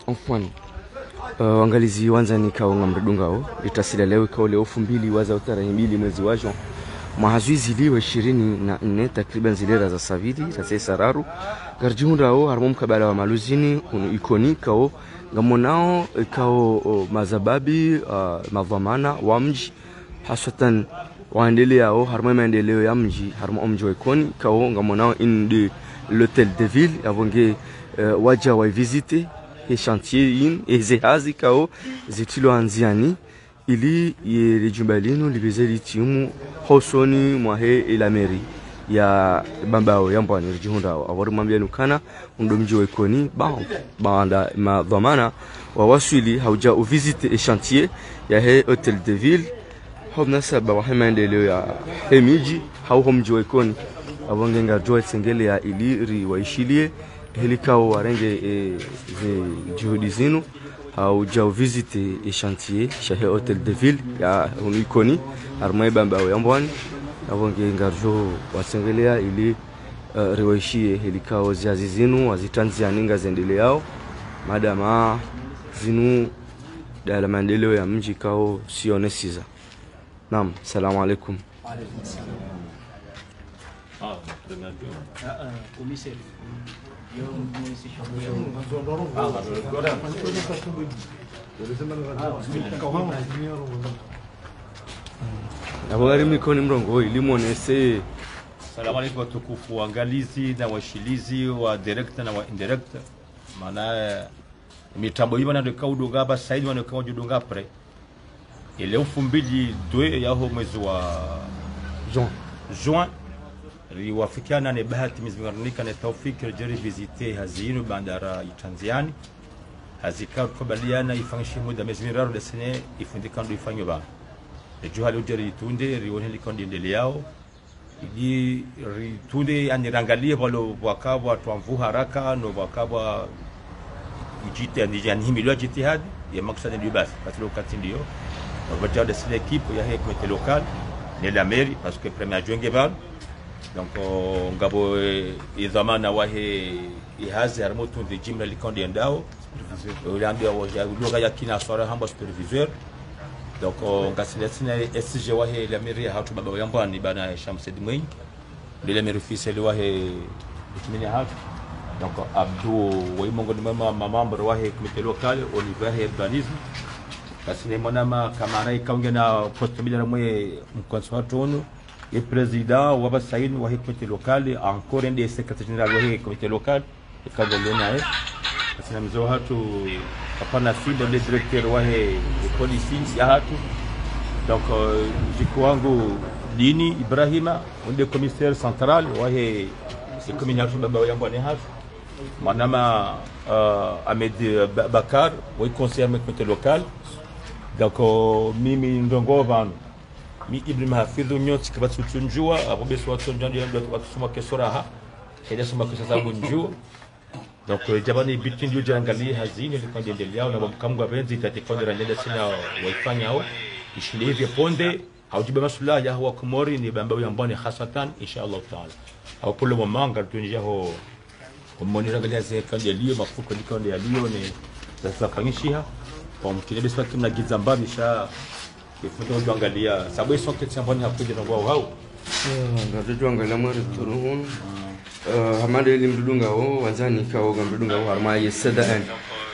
Mfano angalizi wanza ni kao ngamredungao itasila leo kao leo 2000 waza tarehe 2 mwezi wa Juni mahazuizi liwe 24 takriban zilera za savidi za sararu garjunda ao harmum kabala wa maluzini ikoni kao ngamonao kao mazababi mavamana wa mji hasatan waendelea ao harmum maendeleo ya mji harmum mji wa ikoni kao ngamonao inde l'hôtel de ville avonge waja wa visiter et chantier in ezehazi kao zitilo anziani ili ye jumbalino libezeli timu hosoni mwahe ila meri ya bambao yambani rijihunda awari mwambia nukana mji wa ikoni baanda madhamana wa wasuli hauja u visiter et chantier ya he hôtel de ville hobna saba wa maendeleo ya hemiji hau mji wa ikoni avonge ngajua tsengele ya ili waishilie helikao warenge juhudi zinu au jao visiter et chantier chez hôtel de ville ya ikoni armai bamba yambwani avonge ngarjo wasengelea ili riwaishie helikao ziazi zinu wazitanzia ninga zendele yao madama zinu dala maendeleo ya mji kao sionesiza. Naam, salamu alaikum. Commissaire. Abogari mikoni mrongo ilimonese. Salamu alaykum watukufu waangalizi na washilizi wa direct na wa indirect. Maana mitambo hiyo ndio kaudunga ba saidi wanao judunga pre. Ile 2002 ya mwezi wa Juin riwafikiana ne bahati mizunguka na Taufiki jeri visiter hazinu bandara itanziani hazika kubaliana ifanyishi muda mezmiraro de sene ifundikando ifanyo ba juhali jeri tunde rione likondindele yao ili ritunde anirangalie walo wakabwa tuamvu haraka no wakabwa ijite ndijani himilwa jitihad ya maksada ndio basi patilo kati ndio wabatia de sene equipe ya comité local ne la mairie parce que premier adjoint gebal. Donc ngabo izamana wahe ihazi harimo tunde jimla likondi ndao uliambia waja ya kina swara hamba superviseur. Donc ngasiletsina SG wahe la mairie hatu baba yambani bana Shamsid Mwingi le mairie officiel wahe kimini hatu. Donc Abdou waimongo ni mama membre wahe comité local au niveau de urbanisme parce que monama kama na ikaunge na poste bila mwe mkonsoatono et président Waba Saïd wa comité local encore un des secrétaires général wa comité local et kadha lena sina mzo hatu hapana fido le directeur wa police ya hatu. Donc jiko wangu Dini Ibrahima ndiye commissaire central wa communauté baba yangu ni hatu manama Ahmed Bakar wa conseiller comité local. Donc mimi ndongo vanu mi Ibrahim Hafidhu nyoti kabatu tunjua abo beso watu ndio watusoma kesora ile soma kwa sababu njua. Donc jabani bitin ndio jangali hazini ile kwa ndio yao na mkamgo benzi tatekonde rangenda sina waifanya hao ishinde hivi ponde haujiba masuala ya huwa kumori ni bamba yambani hasatan inshallah taala au pole momanga tunjia ho kumonira galia zeka ndio lio mafuko ndio ndio lio ni sasa fanyishia kwa mkile beso kimna gizamba bisha ifuto tuangalia sababu hizo kesi ambao hakuja na wao ndio tuangalia mara turuhun hamade limdunga wao wanzani kao gamdunga wao harma yesada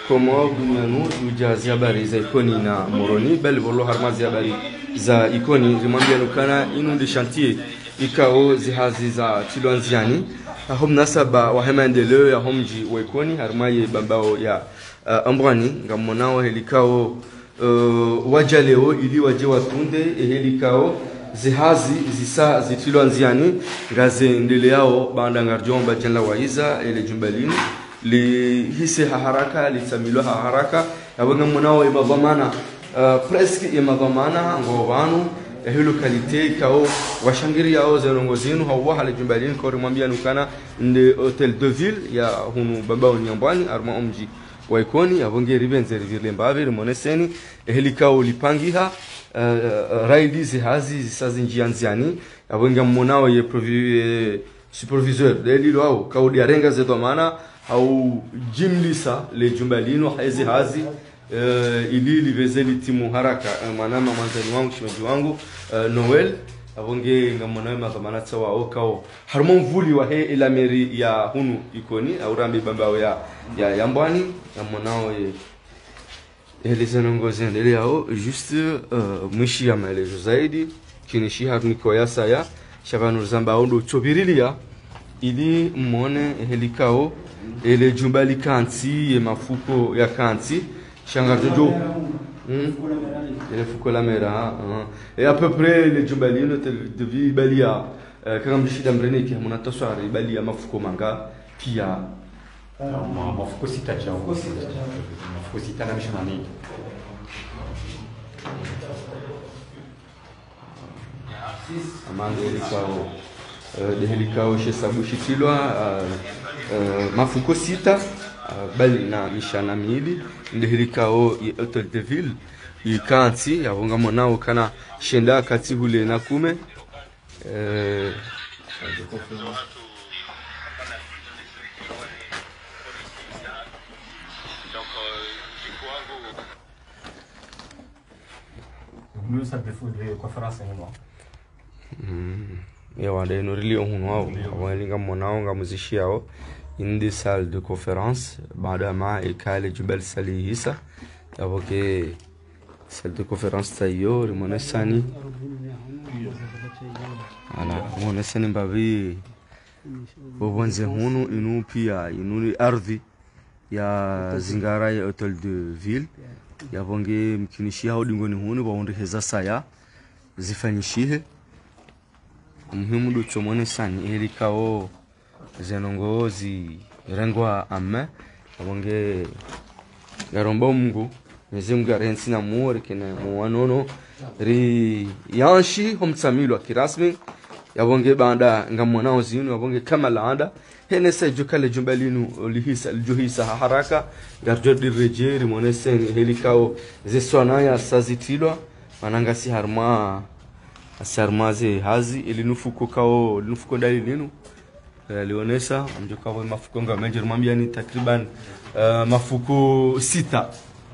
komo dunanu ujazi habari za ikoni na moroni bali bolo harma za habari za ikoni rimwambia nukana inu de chantier ikao zihazi za tilwanziani hom nasaba wa maendeleo ya homji wa ikoni harma ye bambao ya ambwani ngamonao helikao wajaleo ili waje watunde helikao zihazi zisa zitilo anziani ngaze ndele yao banda ngarjomba jalla waiza ile jumbalini li hise haraka litamilo haraka yabanga munao imadhamana presque imadhamana ngobanu hilo kalite kao washangiri yao zenongozinu hawa hale jumbalini kwa rimwambia nukana ndi hotel de ville ya hunu babao nyambani arma omji waikoni avonge ribenze rivirle mbavi rimoneseni helikao lipangiha raidi zihazi zisazi njianziani avonge mmonao ye superviseur delilo au kaudi arenga zeto maana au jimlisa le jumbalino hizi hazi ili liweze litimu haraka manama mwanzani wangu shimaji wangu Noel avonge ngamona madhamana tsawa okao harmon vuli wa he ila meri ya hunu ikoni au rambi bambao ya mbwani ngamonao les anongozi ndele yao juste mwishi ya maelezo zaidi kinishi harniko ya saya shabanu zamba ondo chobirilia ili mmone helikao ele jumbali kanti ya mafuko ya kanti shanga jojo ele fuko la mera et à peu près les jumbalino de vie balia kama mshida mreni ki hamuna taswari balia mafuko manga pia mafuko sita chao mafuko sita na mishani amande helikao de helikao chez Sabushikilwa mafuko sita bali na mishana mili de helikao ya hotel de ville ikanti yavonga monao kana shenda kati hule na kume nous ça peut faire conférence ya wande no rilio hunwao walinga monao ngamuzishi yao in des salles de conférence baada ma ikale jubal salihisa avoke salle de conférence tayo rimonesani ala monesani mbavi bobonze hunu inu pia inu ardhi ya zingara ya hotel de ville yavonge mkinishia hodingoni hunu baonde heza saya zifanyishihe muhimu do chomone sani helikao zenongozi rengwa amma abonge garomba mungu mezim garensi na muore kena muwanono ri yanshi homtsamilo kirasmi yabonge banda ngamona ozinu yabonge kama laanda henesa jukale jumbalinu lihisa aljuhisa haraka garjodi rejeri monesen helikao zeswana ya sazitilwa manangasi harma asarmaze hazi ilinufuko kao linufuko ndali linu alionesa mjoka wa mafuko ngamenje mwambia ni takriban mafuko sita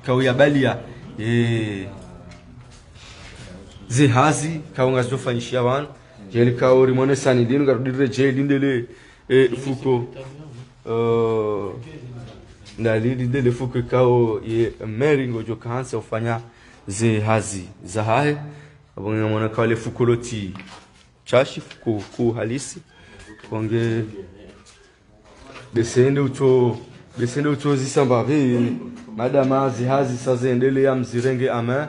kao ya balia zihazi kao ngazofanyishia wana jeli kao limonesa ni linu garudire jeli ndele fuko ndali ndele fuko kao ye meringo joka hansa ufanya zihazi zahae abonge mwana kale fukoloti chashi fuko ku halisi konge desende ucho zisambave madama zihazi sazendele ya mzirenge ama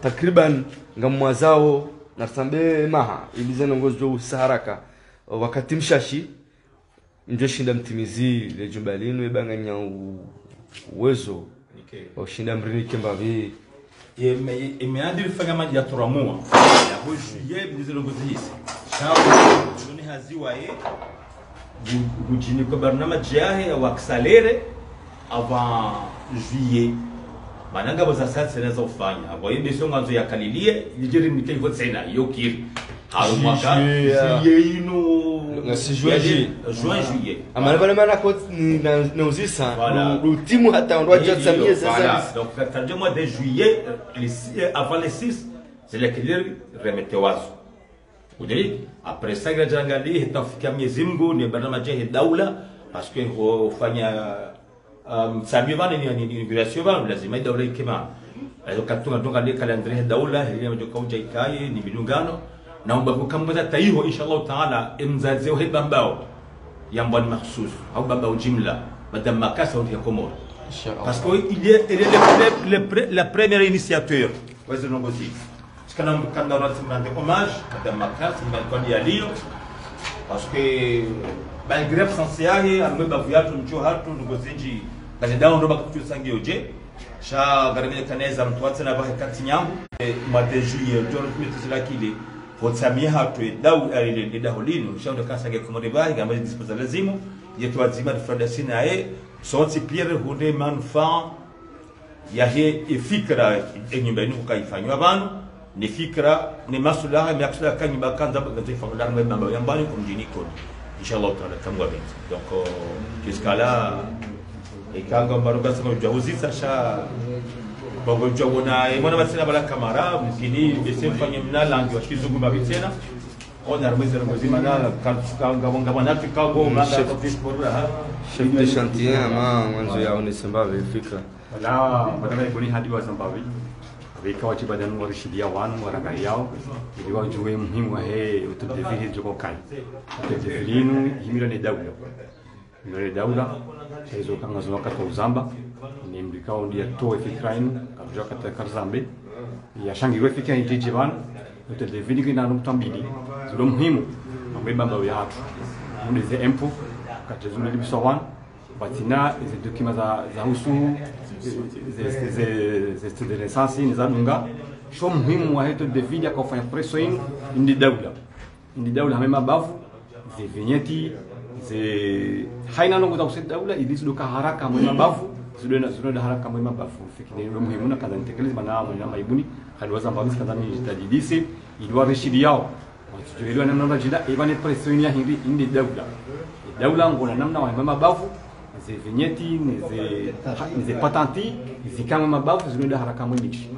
takriban ngamwazao nasambe maha ilizena ngozo saharaka wakati mshashi njeshinda mtimizi le jumbalinu ebanganya uwezo washinda mrinike mbavi imeandiri fanya maji ya turamua ya hojuye bizelo ngozihisi shao joni haziwa gujini kwa barnamaji yahe wa aksalere avant juillet mananga boza sasa seneza ufanya abo yebe songanzo ya kalilie lijeri mikevo tsena yokiri haru mwaka juillet ino ngasi juillet amana bana mana ko na uzisa do timu hata ndo ajatsa miezi sasa donc le mois de juillet avant les 6 c'est le kilir remete wazo udeli après ça grajangali hitafikia miezi mgu ni barama je daula parce que hufanya samia bana ni inauguration bana lazima daula ikema ayo katunga tunga ni calendrier daula ile mjoka ujaikaye ni milungano na mbapo kambaza taiho inshallah taala imzaze hebambao yambani mahsus au bambao jimla madame makasa ya Komoro inshallah parce que il est la première initiateur wazir nongozi kana rendre hommage madame makasa mbalkoni ya lio parce que malgré français yahe ameba viatu mcho hatu ngozinji kanida ndo bakutu sangioje sha garamile kaneza mtwatse na bahe kati nyangu mate juillet joro tumetizila kile hotsamia hatu dau ile daholino sha ndo kasage Komoro bahe gamba disposa lazimu yetu azima de fradasina sorti pierre hunde manfa yahe ifikra enyumbani kukaifanywa abantu ni fikra ni masulaha miaksula kanyi bakanza bagaze famulana mambo yambani kumjini kodi Inch'Allah taala tamwamini. Donc jusqu'à là ikanga baruka sema ujahuzi sasha bongo jawona mwana basina bala kamara mkini besemfanye mnalangi wa kizungu babitena ona rweze mana kanga bonga bana fikago manga tofishporura ha chef de chantier ama mwanzo yao ni Zimbabwe fika wala badala ikoni hadi wa Zimbabwe ikawa chibadan warishidia wan waranga yao iliwa juwe muhimu wa he utudevili joko kai utudevilinu himilo ni daula hizo kanga zo wakati uzamba ni mbikao ndia to fikrain kabja kata karzambe ya shangi we fikra injiji ban utudevili kina numtambili zilo muhimu ambeba mbao ya hatu uneze empo kata zule libisawan batina izi dokima za husu ze de resansi ni zadunga sho muhimu wa heto de vida kwa kufanya preso inu indi daula hamema bavu ze vinyeti ze haina nongo za kusema daula ilisi doka haraka mwema bavu zidona haraka mwema bavu fikiri ndio muhimu na kadha nitekeleza bana mwema maibuni haliwaza mbavu kadha ni tajidisi ilwa reshidi yao watujuelewa namna rajida ibane preso inu ya hindi indi daula ngona namna wa mwema bavu ze vigneti ze patenti zikama mabavu zinoda haraka mwingi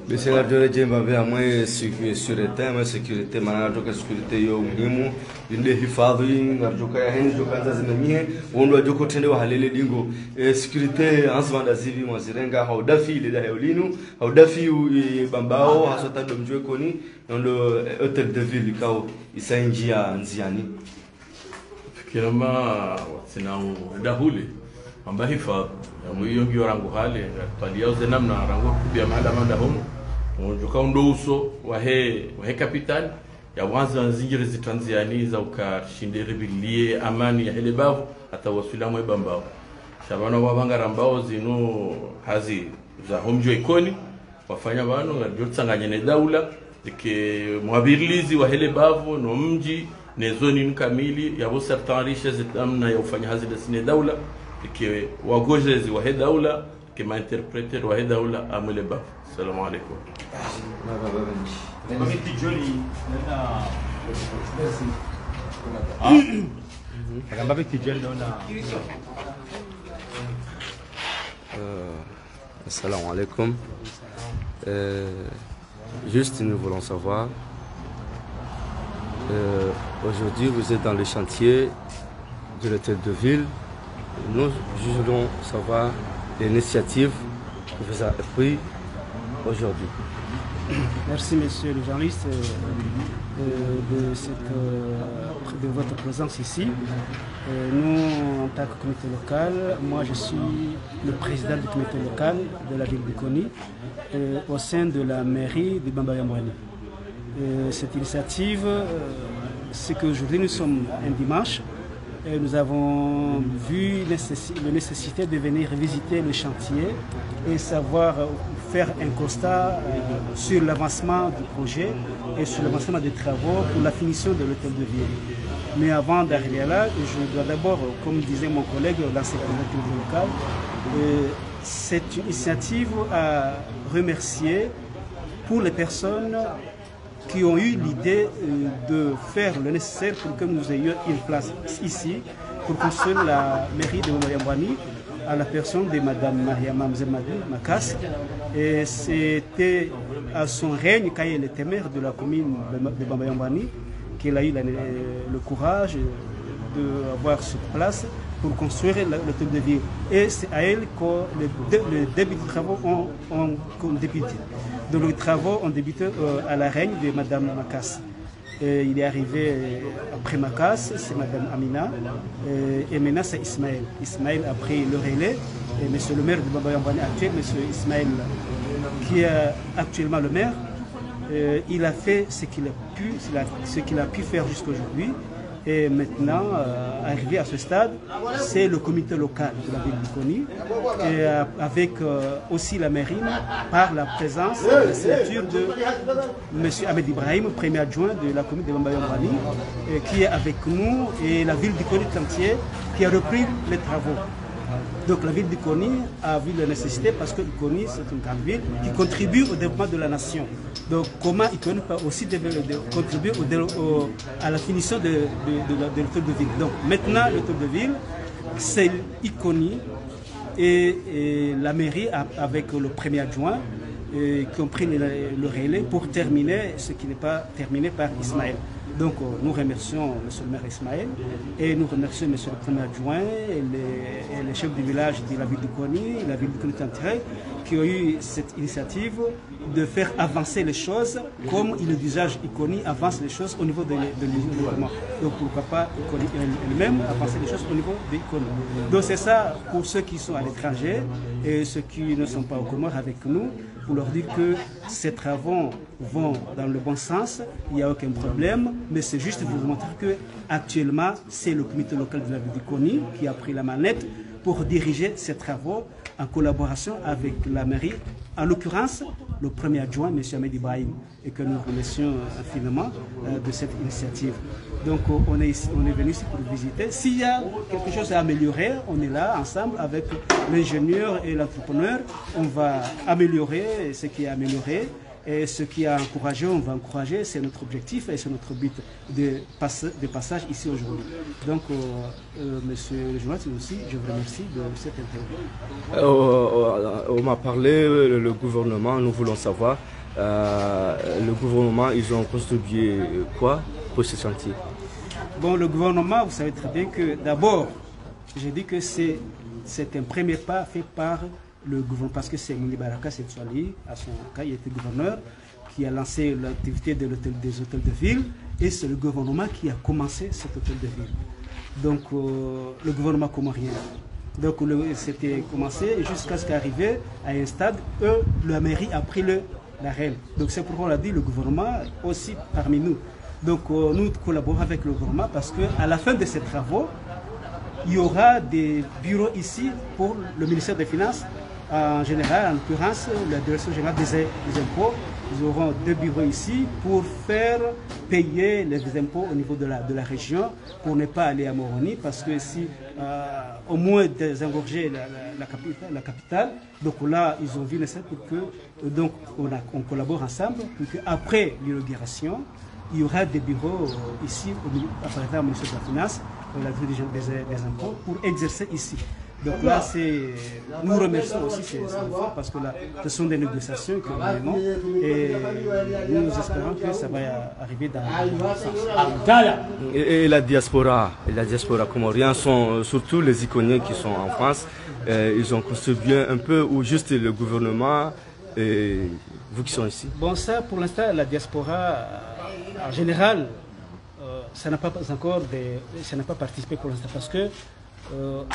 Bese dole jemba vya mwe sécurité maana toka sécurité yo muhimu inde hifadhi ngatoka ya heni tokanza zimemie wondo joko tende wa halele dingo sécurité answanda zivi mwazirenga haudafi ile da heolinu haudafi bambao hasota domjwe koni ndo hotel de ville kao isainjia nziani kirama sinau dahuli amba hifadhi ya muyongi rangu hali talia uze namna rangu kubia mada homo unjuka ndo uso wa he capital ya wanza nzingire zitanziani za ukashinde rebilie amani ya hele bavu hata wasula mwe bambao shabana wabanga rambao zino hazi za homjo ikoni wafanya bano ngajotsanganye ne daula ke mwabirlizi wa hele bavu no mji nezoni nkamili ya bo certain richesse amna ya ufanya hazi desine daula ke wagojezi wa daula ke ma interpreter wa daula amule baf. Assalamu alaykum. Assalamu alaykum. Juste nous voulons savoir aujourd'hui vous êtes dans le chantier de l'hôtel de ville. Nous voulons savoir l'initiative que vous avez prise aujourd'hui. Merci monsieur le journaliste de votre présence ici. Nous, en tant que comité local, moi je suis le président du comité local de la ville de Koni au sein de la mairie de Bamba-Yambouani. Cette initiative, c'est qu'aujourd'hui nous sommes un dimanche et nous avons vu la nécessité de venir visiter le chantier et savoir faire un constat sur l'avancement du projet et sur l'avancement des travaux pour la finition de l'hôtel de ville. Mais avant d'arriver là, je dois d'abord, comme disait mon collègue, l'ancien comité local, cette initiative à remercier pour les personnes qui ont eu l'idée de faire le nécessaire pour que nous ayons une place ici pour construire la mairie de Bamba-Yambouani à la personne de Madame Mariama Mzemadi Makas. Et c'était à son règne, quand elle était maire de la commune de Bamba-Yambouani, qu'elle a eu le courage d'avoir sur place pour construire l'hôtel de ville. Et c'est à elle que les début des travaux ont débuté. Donc les travaux ont débuté à la règne de Madame Makas. Il est arrivé après Makas, c'est Madame Amina, et maintenant c'est Ismaël. Ismaël a pris le relais, et monsieur le maire de Bamba-Yambouani actuel, monsieur Ismaël, qui est actuellement le maire, il a fait ce qu'il a pu faire jusqu'à aujourd'hui. Et maintenant, arrivé à ce stade, c'est le comité local de la ville de Koni, et avec aussi la mairie, par la présence et la signature de M. Ahmed Ibrahim, premier adjoint de la commune de Bamba-Yambouani, qui est avec nous, et la ville de Koni entière qui a repris les travaux. Donc la ville d'Ikoni a vu la nécessité parce que Ikoni c'est une grande ville qui contribue au développement de la nation. Donc comment Ikoni peut aussi contribuer à la finition de l'hôtel de ville. Donc maintenant l'hôtel de ville c'est Ikoni et la mairie avec le premier adjoint qui ont pris le relais pour terminer ce qui n'est pas terminé par Ismaël. Donc nous remercions M. le maire Ismaël et nous remercions M. le premier adjoint et les chefs du village de la ville d'Ikoni, la ville d'Ikoni-Tantiré, qui ont eu cette initiative de faire avancer les choses comme le visage Ikoni avance les choses au niveau de l'environnement. Donc pourquoi pas Ikoni elle-même avancer les choses au niveau d'Ikoni. Donc c'est ça pour ceux qui sont à l'étranger et ceux qui ne sont pas au Comores avec nous, pour leur dire que ces travaux vont dans le bon sens, il n'y a aucun problème, mais c'est juste pour vous montrer que actuellement c'est le comité local de la ville d'Ikoni qui a pris la manette pour diriger ces travaux en collaboration avec la mairie, en l'occurrence le premier adjoint, M. Ahmed Ibrahim, et que nous remercions infiniment de cette initiative. Donc on est venu ici pour visiter. S'il y a quelque chose à améliorer, on est là ensemble avec l'ingénieur et l'entrepreneur. On va améliorer ce qui est amélioré. Et ce qui a encouragé, on va encourager, c'est notre objectif et c'est notre but de passage ici aujourd'hui. Donc, monsieur le journaliste aussi, je vous remercie de cette interview. On m'a parlé, le gouvernement, nous voulons savoir, le gouvernement, ils ont contribué quoi pour ce chantier? Bon, le gouvernement, vous savez très bien que d'abord, j'ai dit que c'est un premier pas fait par le gouvernement, parce que c'est Mouni Baraka Setswali, à son cas, il était gouverneur, qui a lancé l'activité des hôtels de ville, et c'est le gouvernement qui a commencé cet hôtel de ville. Donc, le gouvernement comorien. Donc, c'était commencé jusqu'à ce qu'arrivé à un stade, la mairie a pris la reine. Donc, c'est pourquoi on a dit le gouvernement aussi parmi nous. Donc, nous collaborons avec le gouvernement parce qu'à la fin de ces travaux, il y aura des bureaux ici pour le ministère des Finances. En général, en l'occurrence, la direction générale des impôts, nous aurons 2 bureaux ici pour faire payer les impôts au niveau de la région, pour ne pas aller à Moroni, parce que si au moins désengorger la capitale, donc là, ils ont vu nécessaire pour que, donc on collabore ensemble, pour qu'après l'inauguration, il y aura des bureaux ici, par exemple au ministère de la Finance, la direction des impôts, pour exercer ici. Donc là, nous remercions aussi ces efforts parce que là, ce sont des négociations que nous menons et nous espérons que ça va arriver dans le bon sens. Et la diaspora comorienne, sont surtout les Ikoniens qui sont en France, ils ont contribué un peu ou juste le gouvernement et vous qui sont ici? Bon, ça pour l'instant, la diaspora en général, ça n'a pas participé pour l'instant parce que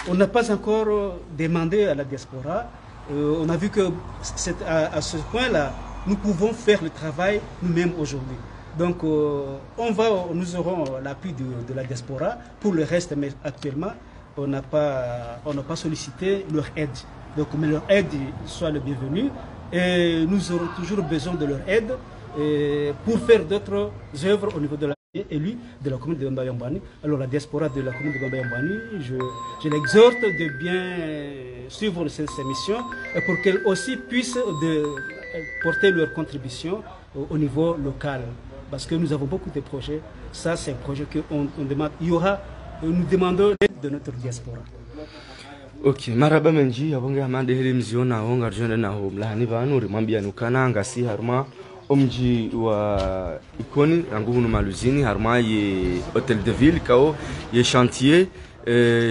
on n'a pas encore demandé à la diaspora. On a vu que à ce point-là, nous pouvons faire le travail nous-mêmes aujourd'hui. Donc, nous aurons l'appui de la diaspora. Pour le reste, mais actuellement, on n'a pas sollicité leur aide. Donc, mais leur aide soit le bienvenu. Et nous aurons toujours besoin de leur aide pour faire d'autres œuvres au niveau de la élu de la commune de Gamba-Yambani. Alors la diaspora de la commune de Gamba-Yambani, je l'exhorte de bien suivre ces missions pour qu'elles aussi puissent porter leur contribution au niveau local. Parce que nous avons beaucoup de projets. Ça, c'est un projet qu'on demande. Nous demandons l'aide de notre diaspora. Ok, maraba menji abonga amande hili mziona honga rjonda na ho mlahani vanu rimambia nukana ngasi harma omji wa Ikoni ranguhunu maluzini harma ye hôtel de ville kao ye chantier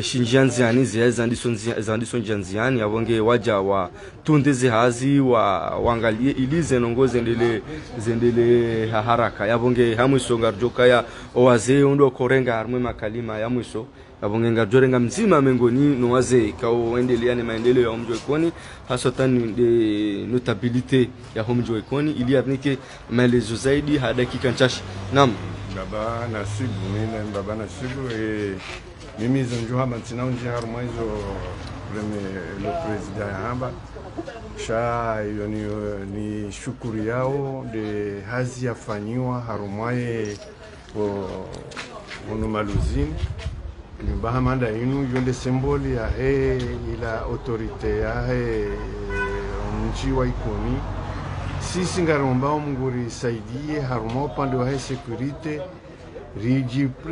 shinjanziani zandison janziani abonge waja wa tundeze hazi wangalie ili zenongo zendele haraka yabonge hamwiso ngarjoka ya owaze ondo korenga harmwe makalima ya mwiso abonge ngarjorenga mzima mengoni no waze kao endelea ni maendeleo ya mji wa Ikoni hasatan de notabilité ya mji wa Ikoni ili abnike maelezo zaidi hadi dakika chache. Naam baba Nasibu, mimi baba Nasibu mimi zonjoha mantina unji harma hizo le president hamba sha ni shukuru yao de hazi yafanyiwa harumaye ono maluzini Bahamanda inu yonde symbole ya he ila autorite ya he mji wa Ikoni. Sisi ngaromba mnguri saidie haruma upande wa he security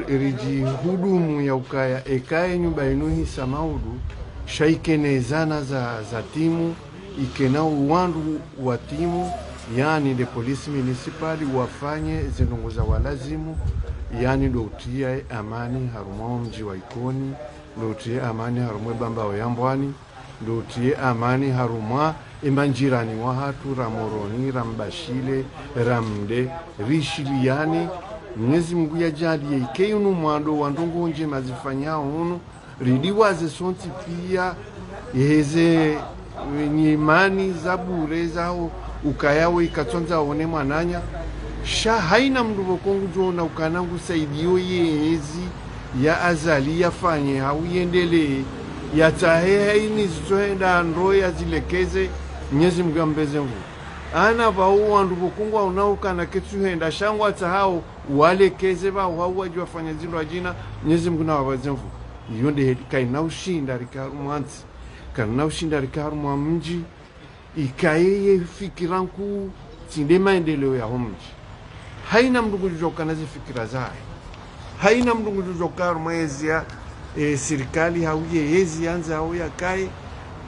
riji hudumu ya ukaya ekaye nyumba inu hisa maudu shaikenezana za timu ikena uwandu wa timu yani de polisi municipali wafanye zinongoza walazimu yani ndo utia amani harumwa mji wa Ikoni, ndo utia amani harumwa bamba wa Yambwani, ndo utia amani harumwa imanjirani wa hatu Ramoroni, Rambashile, Ramde, Rishili yani Mwenyezi Mungu ya jadi ike unu mwando wandongo nje mazifanya unu ridiwaze sonti pia yeze imani za bure zao ukayawe ikatonza one mwananya sha haina mnduvo kongu jona ukanangu saidiyo yezi ya azali yafanye hauyendelee ya tahe haini zitoenda ndo ya zilekeze Mwenyezi Mungu ambeze mvu ana vau wanduvo kongu waunauka ketu henda shangu hata hao walekeze ba wajua fanya zilo ajina Mwenyezi Mungu na wabaze mvu yonde kaina ushinda rikaru mwanzi kana ushinda rikaru mji ikaye fikiranku tinde maendeleo ya homji haina mndu kujoka na fikira zake haina mndu kujoka mwezi ya serikali hauye yezi anza au ya kai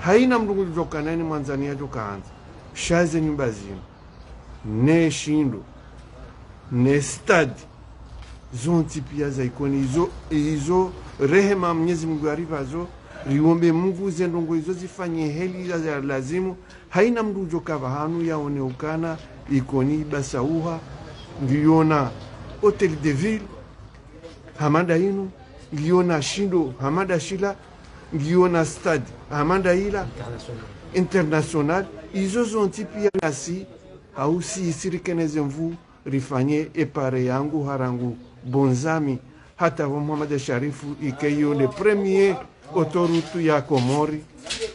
haina mndu kujoka nani Mwanzania joka anza shaze nyumba zino ne shindo ne stadi zonti pia za Ikoni izo rehema Mwenyezi Mungu arivazo riombe Mungu zendongo izo zifanye heli za lazimu haina mndu joka bahanu yaone ukana Ikoni basauha ngiona Hotel de Ville hamanda inu ngiona shindo hamanda shila ngiona stade hamanda ila international izo zonti pia nasi au si sirikeneze mvu rifanye epare yangu harangu bonzami hata Muhammad Sharifu ikeyo le premier autorutu ya Komori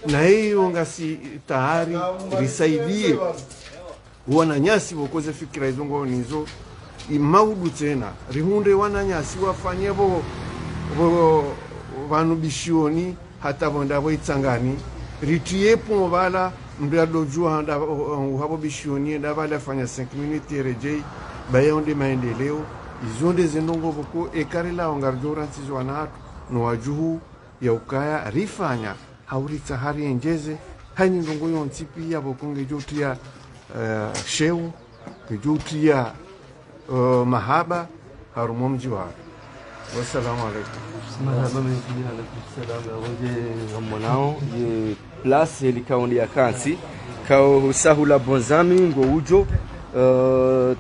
na hiyo ngasi tahari risaidie wananyasi wokoze fikira izongo nizo imaudu tena rihunde wananyasi wafanye bo vanu bishioni hata bonda bo itsangani ritiepo vala mbrado jua handa habo bishioni nda vala fanya 5 minutes rejei bayonde maendeleo izonde zinongo boko ekarela ongarjora sizwana hatu no wajuhu ya ukaya rifanya hauritsa hari enjeze hani ndongo yontipi ya bokonge jotia sheu kujutia mahaba harumo mji wa wassalamu alaikum marhaba mekili alaikum salam wonje ngamonao ye place elikaondi ya kansi kao husahula bonzami ngo ujo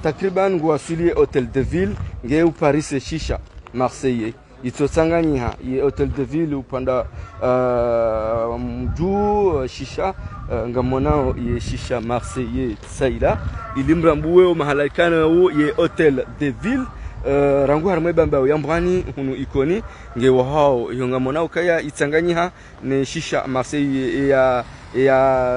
takriban ngo asulie Hotel de Ville nge Paris shisha Marseille itosanganyiha ye Hotel de Ville upanda mju shisha ngamonao ye shisha Marseille saila ilimrambuwe mahalakana wo ye Hotel de Ville rangu harmwe bamba Yambwani hunu Ikoni nge wahao yongamonao kaya itsanganyiha ne shisha Marseille ya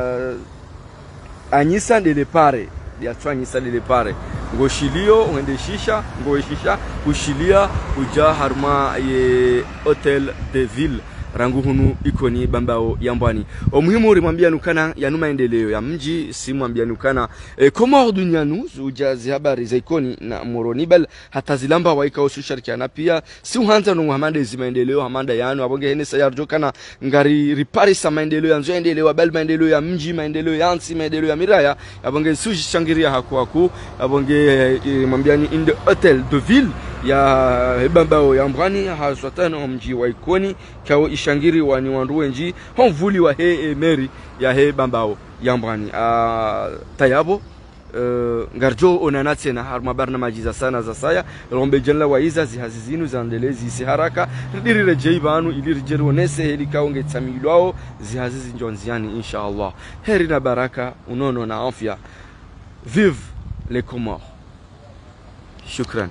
anyisa de lepare ya twanyisa de lepare ngo shilio ngende shisha ngo shisha ushilia uja harma ye Hotel de Ville rangu hunu Ikoni bambao Yambwani omuhimu rimwambia nukana ya maendeleo ya mji simwambia nukana komor dunyanu ujazi habari za Ikoni na Moronibel hata zilamba waika ushirikiana pia si uhanza no Muhammad zi maendeleo hamanda yanu abonge hene sayarjo kana ngari ripari sa maendeleo yanzo endeleo bal maendeleo ya mji maendeleo ya ansi maendeleo ya miraya abonge sushi shangiria hakuaku abonge mwambia ni in the Hotel de Ville ya bambao Yambwani haswatana mji wa Ikoni kao ishangiri wani wanduwenji honvuli wa he meri ya he bambao Yambwani tayabo ngarjo onanatse na harma barnamaji za sana za saya rombe jenla waiza zihazizinu zandelezi si haraka ridiri jeibanu ili jeru nese heli kaonge tsamilwao zihazizi njonziani inshallah heri na baraka unono na afya vive les Comores shukran